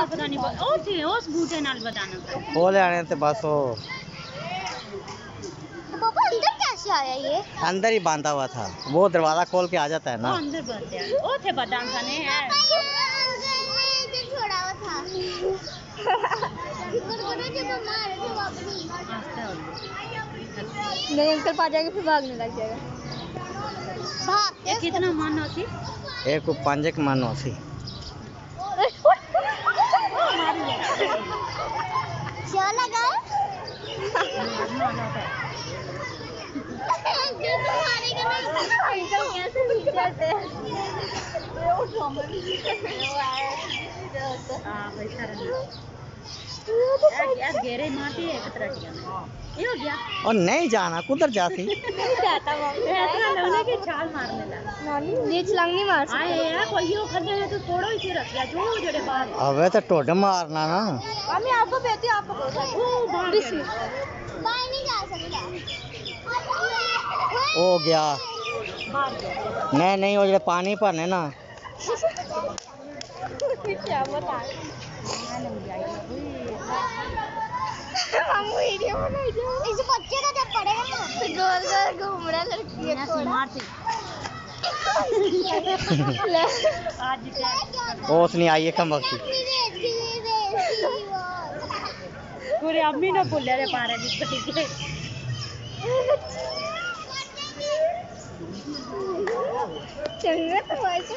पता नहीं ओ थी उस बूटे नाल बताना वो ले आने थे बस वो। पापा अंदर कैसे आया ये? अंदर ही बांधा हुआ था, वो दरवाजा खोल के आ जाता है ना। वो अंदर बंद है ओ थे बादाम खाने है छोड़ा हुआ था। नहीं अंकल पा जाएगा फिर भागने लग जाएगा। ये कितना मन होती? एक 5 मन होती। क्या लगा? यार घेरे मारती है ये हो गया और नहीं जाना कुदर जाती जाता लोने की छाल मारने लगा नीच लंग नहीं मार आए यार कोई यो खदे है तो थोड़ा ही रख दिया जो जड़े बाहर अबे तो टोड मारना ना। मम्मी आपको बेटी आप पकड़ो वो बाहर बाहर नहीं जा सकता। हो गया नहीं वो जो पानी भरने ना। क्या बता हम वीडियो बनाई जो इस बच्चे का जब पड़ेगा ना गोल गोल घूम रहा लड़की है मारती आज ओस नहीं आई है कम वक्त पूरे अम्मी ने बोले रे पारे जिसके चंगा तो वैसे